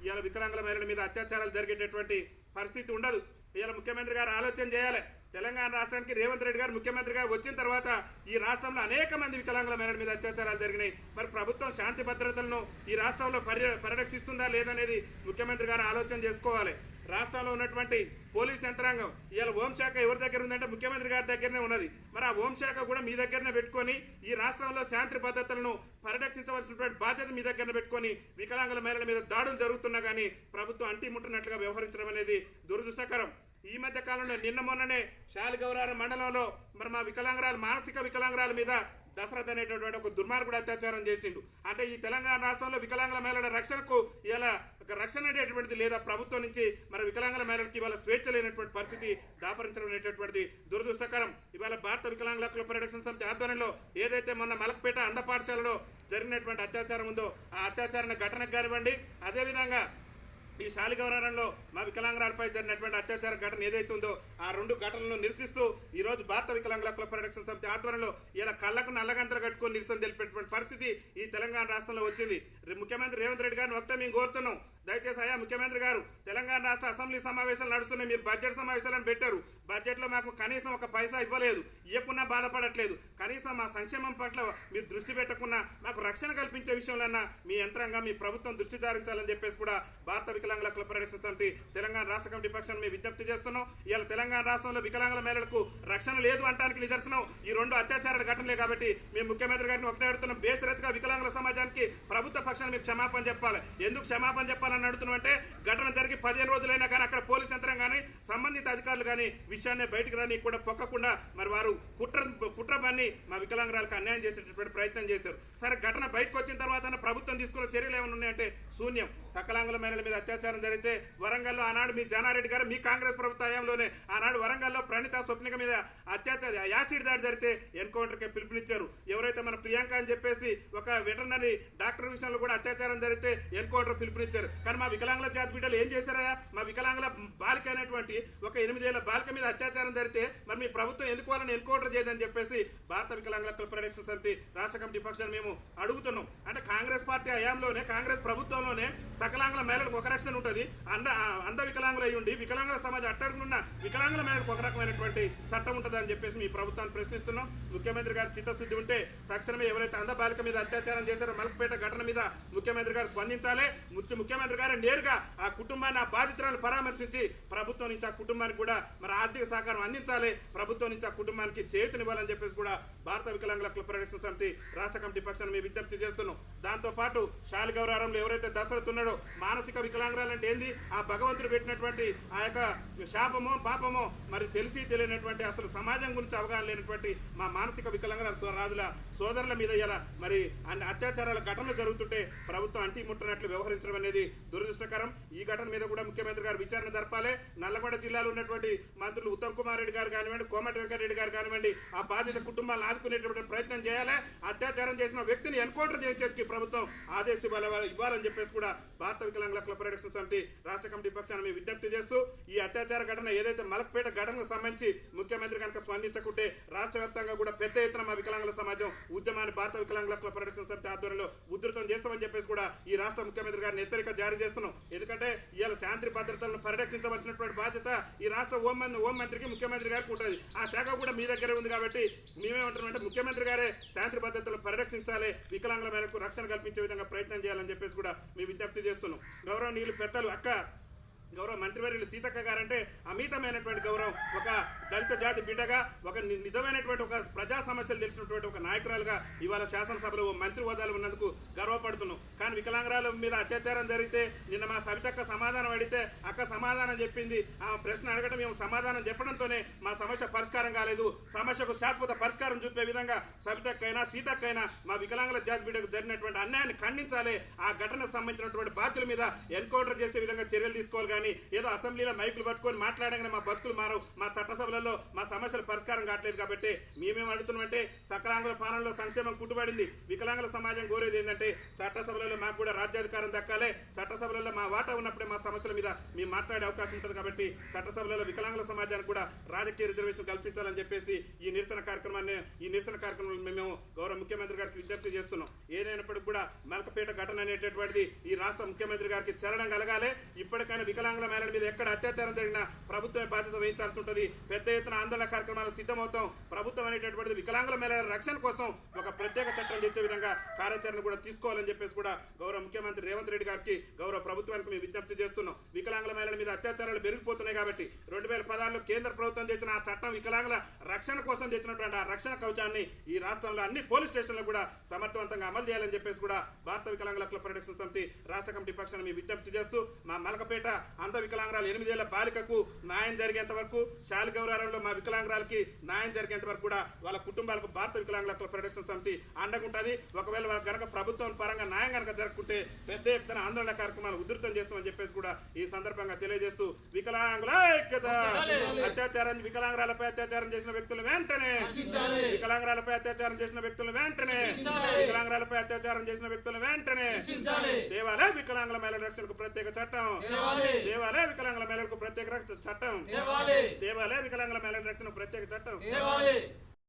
ఇవాళ వికలాంగుల మహిళల మీద అత్యాచారాలు జరిగేటటువంటి పరిస్థితి ఉండదు. ఇవాళ ముఖ్యమంత్రి గారు ఆలోచన చేయాలి. తెలంగాణ రాష్ట్రానికి రేవంత్ రెడ్డి గారు ముఖ్యమంత్రిగా వచ్చిన తర్వాత ఈ రాష్ట్రంలో అనేక మంది వికలాంగుల మహిళల మీద అత్యాచారాలు జరిగినాయి. మరి ప్రభుత్వం శాంతి భద్రతలను ఈ రాష్ట్రంలో పరిరక్షిస్తుందా లేదనేది ముఖ్యమంత్రి గారు ఆలోచన చేసుకోవాలి. రాష్ట్రంలో ఉన్నటువంటి పోలీస్ యంత్రాంగం ఇవాళ హోంశాఖ ఎవరి దగ్గర ఉందంటే ముఖ్యమంత్రి గారి దగ్గరనే ఉన్నది. మరి ఆ హోంశాఖ కూడా మీ దగ్గరనే పెట్టుకొని ఈ రాష్ట్రంలో శాంతి భద్రతలను పరిరక్షించవలసినటువంటి బాధ్యత మీ దగ్గర పెట్టుకొని వికలాంగుల మహిళల మీద దాడులు జరుగుతున్నా కానీ ప్రభుత్వం అంటి ముట్టనట్లుగా వ్యవహరించడం అనేది దురదృష్టకరం. ఈ మధ్య కాలంలో నిన్న మొన్ననే శాలిగౌరారం మండలంలో మరి మా మానసిక వికలాంగురాల మీద దశరథ్ అనేటటువంటి ఒక దుర్మార్గుడు అత్యాచారం చేసిండు. అంటే ఈ తెలంగాణ రాష్ట్రంలో వికలాంగుల మహిళల రక్షణకు ఇలా రక్షణ అనేటటువంటిది లేదా ప్రభుత్వం నుంచి మరి వికలాంగుల మహిళలకి ఇవాళ స్వేచ్ఛ లేనటువంటి పరిస్థితి దాపరించడం అనేటటువంటిది దురదృష్టకరం. ఇవాళ భారత వికలాంగుల హక్కుల పరిరక్షణ సమితి ఆధ్వర్యంలో ఏదైతే మొన్న మలక్పేట అంధ పాఠశాలలో జరిగినటువంటి అత్యాచారం ఉందో ఆ అత్యాచార ఘటనకు కానివ్వండి, అదేవిధంగా ఈ శాలిగౌరారంలో మా వికలాంగురాలపై జరిగినటువంటి అత్యాచార ఘటన ఏదైతే ఉందో ఆ రెండు ఘటనలను నిరసిస్తూ ఈరోజు భారత వికలాంగుల హక్కుల పరిరక్షణ సమితి ఆధ్వర్యంలో ఇలా కళ్ళకు నల్లగంతలు కట్టుకొని నిరసన తెలిపేటువంటి పరిస్థితి ఈ తెలంగాణ రాష్ట్రంలో వచ్చింది. ముఖ్యమంత్రి రేవంత్ రెడ్డి గారిని ఒకటే మేము కోరుతున్నాం, దయచేసి అయ్యా ముఖ్యమంత్రి గారు తెలంగాణ రాష్ట్ర అసెంబ్లీ సమావేశాలు నడుస్తున్నాయి, మీరు బడ్జెట్ సమావేశాలను పెట్టారు, బడ్జెట్లో మాకు కనీసం ఒక పైసా ఇవ్వలేదు, ఇవ్వకున్నా బాధపడట్లేదు, కనీసం మా సంక్షేమం పట్ల మీరు దృష్టి పెట్టకున్నా మాకు రక్షణ కల్పించే విషయంలో మీ యంత్రాంగం మీ ప్రభుత్వం దృష్టి సారించాలని చెప్పేసి కూడా భారత వికలాంగుల హక్కుల పరిరక్షణ సమితి తెలంగాణ రాష్ట్ర కమిటీ పక్షాన్ని మేము విజ్ఞప్తి చేస్తున్నాం. ఇవాళ తెలంగాణ రాష్ట్రంలో వికలాంగుల మహిళలకు రక్షణ లేదు అంటానికి నిదర్శనం ఈ రెండు అత్యాచారాల ఘటనలే. కాబట్టి మేము ముఖ్యమంత్రి గారిని ఒకటే అడుగుతున్నాం, బేసరత్గా వికలాంగుల సమాజానికి ప్రభుత్వ పక్షాన్ని మీరు క్షమాపణ చెప్పాలి. ఎందుకు క్షమాపణ చెప్పాలని అడుగుతున్నాం అంటే ఘటన జరిగి 15 రోజులైనా కానీ అక్కడ పోలీస్ యంత్రం కానీ సంబంధిత అధికారులు కానీ విషయాన్ని బయటకు రాని కూడా పొక్కకుండా మరి వారు కుట్ర పన్ని మా వికలాంగురాలకు అన్యాయం చేసేటటువంటి ప్రయత్నం చేశారు. సరే ఘటన బయటకు వచ్చిన తర్వాత ప్రభుత్వం తీసుకున్న చర్యలు ఏమైనా ఉన్నాయంటే శూన్యం. వికలాంగుల మహిళల మీద అత్యాచారం జరిగితే వరంగల్లో ఆనాడు మీ జానారెడ్డి గారు మీ కాంగ్రెస్ ప్రభుత్వ హయాంలోనే ఆనాడు వరంగల్లో ప్రణీత స్వప్నిక మీద యాసిడ్ దాడి జరిగితే ఎన్కౌంటర్కి పిలుపునిచ్చారు. ఎవరైతే మన ప్రియాంక అని చెప్పేసి ఒక వెటర్నరీ డాక్టర్ విషయంలో కూడా అత్యాచారం జరిగితే ఎన్కౌంటర్ పిలుపునిచ్చారు. కానీ మా వికలాంగుల జాతి బిడ్డలు ఏం చేశారా? మా వికలాంగుల బాలిక అనేటువంటి ఒక 8 ఏళ్ల బాలిక మీద అత్యాచారం జరిగితే మరి మీ ప్రభుత్వం ఎందుకు వాళ్ళని ఎన్కౌంటర్ చేయదని చెప్పేసి భారత వికలాంగుల హక్కుల పరిరక్షణ సమితి రాష్ట్ర కమిటీ పక్షాన్ని మేము అడుగుతున్నాం. అంటే కాంగ్రెస్ పార్టీ హయాంలోనే కాంగ్రెస్ ప్రభుత్వంలోనే వికలాంగుల మహిళలకు ఒక రక్షణ ఉంటుంది, అంధ వికలాంగులు అయి ఉండి వికలాంగుల సమాజం అట్టడుగున్న వికలాంగుల మహిళలకు ఒక రకమైనటువంటి చట్టం ఉంటుంది అని చెప్పేసి మీ ప్రభుత్వాన్ని ప్రశ్నిస్తున్నాం. ముఖ్యమంత్రి గారు చిత్తశుద్ధి ఉంటే తక్షణమే ఎవరైతే అంధ బాలిక మీద అత్యాచారం చేశారో మలక్పేట ఘటన మీద ముఖ్యమంత్రి గారు స్పందించాలి. ముఖ్యమంత్రి గారు నేరుగా ఆ కుటుంబాన్ని ఆ బాధితులను పరామర్శించి ప్రభుత్వం నుంచి ఆ కుటుంబానికి కూడా మరి ఆర్థిక సహకారం అందించాలి, ప్రభుత్వం నుంచి ఆ కుటుంబానికి చేయూతనివ్వాలని చెప్పేసి కూడా భారత వికలాంగుల హక్కుల పరిరక్షణ సమితి రాష్ట్ర కమిటీ పక్షాన్ని మేము విజ్ఞప్తి చేస్తున్నాం. దాంతోపాటు శాలిగౌరారంలో ఎవరైతే దశరథ్ ఉన్నాడో మానసిక వికలాంగురాలు అంటే ఏంది, ఆ భగవంతుడు పెట్టినటువంటి ఆ యొక్క శాపమో పాపమో మరి తెలియనటువంటి అసలు సమాజం గురించి అవగాహన లేనటువంటి మా మానసిక వికలాంగుల రాజుల సోదరుల మీద ఇలా మరి అత్యాచారాల ఘటనలు జరుగుతుంటే ప్రభుత్వం అంటి ముట్టనట్లు వ్యవహరించడం అనేది దురదృష్టకరం. ఈ ఘటన మీద కూడా ముఖ్యమంత్రి గారు విచారణ జరపాలి. నల్లగొండ జిల్లాలో ఉన్నటువంటి మంత్రులు ఉత్తమ్ కుమార్ రెడ్డి గారు కానివ్వండి, కోమటి వెంకటరెడ్డి గారు కానివ్వండి ఆ బాధిత కుటుంబాలను ఆదుకునేటువంటి ప్రయత్నం చేయాలి. అత్యాచారం చేసిన వ్యక్తిని ఎన్కౌంటర్ చేసేందుకు ప్రభుత్వం ఆదేశాలు ఇవ్వాలని చెప్పేసి కూడా భారత వికలాంగుల హక్కుల పరిరక్షణ సమితి రాష్ట్ర కమిటీ పక్షాన్ని మేము విజ్ఞప్తి చేస్తూ ఈ అత్యాచార ఘటన ఏదైతే మలక్పేట ఘటనకు సంబంధించి ముఖ్యమంత్రి కనుక స్పందించకుంటే రాష్ట్ర వ్యాప్తంగా కూడా పెద్ద ఎత్తున మా వికలాంగుల సమాజం ఉద్యమాన్ని భారత వికలాంగుల హక్కుల పరిరక్షణ సమితి ఆధ్వర్యంలో ఉధృతం చేస్తామని చెప్పేసి కూడా ఈ రాష్ట్ర ముఖ్యమంత్రి గారిని హెచ్చరిక జారీ చేస్తున్నాం. ఎందుకంటే ఇవాళ శాంతి భద్రతలను పరిరక్షించవలసినటువంటి బాధ్యత ఈ రాష్ట్ర హోంమంత్రికి ముఖ్యమంత్రి గారికి ఉంటుంది. ఆ శాఖ కూడా మీ దగ్గర ఉంది. కాబట్టి మేమేమంటున్నామంటే ముఖ్యమంత్రి గారే శాంతి భద్రతలను పరిరక్షించాలి, వికలాంగుల మేరకు రక్షణ కల్పించే విధంగా ప్రయత్నం చేయాలని చెప్పేసి కూడా మేము విజ్ఞప్తి చేస్తున్నాం. గౌరవనీయులు పెద్దలు గౌరవ మంత్రివర్యులు సీతక్క గారంటే అమితమైనటువంటి గౌరవం. ఒక దళిత జాతి బిడ్డగా ఒక నిజమైనటువంటి ఒక ప్రజా సమస్యలు తెలిసినటువంటి ఒక నాయకురాలుగా ఇవాళ శాసనసభలో మంత్రి హోదాలు ఉన్నందుకు గర్వపడుతున్నాం. కానీ వికలాంగురాల మీద అత్యాచారం జరిగితే నిన్న మా సవితక్క సమాధానం అడిగితే అక్క సమాధానం చెప్పింది. ఆ ప్రశ్న అడగడం మేము సమాధానం చెప్పడంతోనే మా సమస్య పరిష్కారం కాలేదు. సమస్యకు శాశ్వత పరిష్కారం చూపే విధంగా సవితక్కైనా సీతక్కైనా మా వికలాంగుల జాతి బిడ్డకు జరిగినటువంటి అన్యాయాన్ని ఖండించాలి. ఆ ఘటనకు సంబంధించినటువంటి బాధ్యుల మీద ఎన్కౌంటర్ చేసే విధంగా చర్యలు తీసుకోవాలి. కానీ ఏదో అసెంబ్లీలో మైకులు పట్టుకొని మాట్లాడగానే మా బతుకులు మారవు, మా చట్టసభలలో మా సమస్యల పరిష్కారం కావట్లేదు. కాబట్టి మేమేం అడుగుతున్నామంటే సకలాంగుల పాలనలో సంక్షేమం కుట్టుబడింది. వికలాంగుల సమాజం కోరేది ఏంటంటే చట్టసభలలో మాకు కూడా రాజ్యాధికారం దక్కాలి, చట్టసభలలో మా వాటా ఉన్నప్పుడే మా సమస్యల మీద మేము మాట్లాడే అవకాశం ఉంటుంది. కాబట్టి చట్టసభలలో వికలాంగుల సమాజానికి కూడా రాజకీయ రిజర్వేషన్ కల్పించాలని చెప్పేసి ఈ నిరసన కార్యక్రమంలో మేము గౌరవ ముఖ్యమంత్రి గారికి విజ్ఞప్తి చేస్తున్నాం. ఏదైనప్పటికీ కూడా మల్కపేట ఘటన అనేటటువంటిది ఈ రాష్ట్ర ముఖ్యమంత్రి గారికి చలనం కలగాలి. ఇప్పటికైనా వికలాంగుల మహిళల మీద ఎక్కడ అత్యాచారం జరిగినా ప్రభుత్వమే బాధ్యత వహించాల్సి ఉంటుంది. పెద్ద ఎత్తున ఆందోళన కార్యక్రమాలు సిద్ధమవుతాం. ప్రభుత్వం అనేటటువంటిది వికలాంగుల మహిళల రక్షణ కోసం ఒక ప్రత్యేక చట్టం తెచ్చే విధంగా కార్యాచరణ కూడా తీసుకోవాలని చెప్పేసి కూడా గౌరవ ముఖ్యమంత్రి రేవంత్ రెడ్డి గారికి గౌరవ ప్రభుత్వానికి మేము విజ్ఞప్తి చేస్తున్నాం. వికలాంగుల మహిళల మీద అత్యాచారాలు పెరిగిపోతున్నాయి. కాబట్టి 2016లో కేంద్ర ప్రభుత్వం చేసిన ఆ చట్టం వికలాంగుల రక్షణ కోసం చేసినటువంటి ఆ రక్షణ కవచాన్ని ఈ రాష్ట్రంలో అన్ని పోలీస్ స్టేషన్లు కూడా సమర్థవంతంగా అమలు చేయాలని చెప్పేసి కూడా భారత వికలాంగుల హక్కుల పరిరక్షణ సమితి రాష్ట్ర కమిటీ పక్షాన మేము విజ్ఞప్తి చేస్తూ మా మలకపేట అంధ వికలాంగురాలు 8 ఏళ్ల బాలికకు న్యాయం జరిగేంత వరకు, శాలిగౌరారంలో మా వికలాంగురాలకి న్యాయం జరిగేంత వరకు కూడా వాళ్ళ కుటుంబాలకు భారత వికలాంగుల హక్కుల పరిరక్షణ సమితి అండగుంటుంది. ఒకవేళ వాళ్ళకి కనుక ప్రభుత్వం పరంగా న్యాయం కనుక జరుపుకుంటే పెద్ద ఎత్తున ఆందోళన కార్యక్రమాలు ఉధృతం చేస్తామని చెప్పేసి కూడా ఈ సందర్భంగా తెలియజేస్తూ వికలాంగుల ఐక్యత, వికలాంగురాలపై అత్యాచారం చేసిన వ్యక్తులు వెంటనే, వికలాంగురాలపై అత్యాచారం చేసిన వ్యక్తులు వెంటనే, వికలాంగురాలపై అత్యాచారం చేసిన వ్యక్తులు వెంటనే దేవాలయ వికలాంగుల మహిళల రక్షణకు ప్రత్యేక చట్టం, దేవాలయ వికలాంగుల మహిళలకు ప్రత్యేక చట్టం, దేవాలయ వికలాంగుల మహిళల రక్షణకు ప్రత్యేక చట్టం.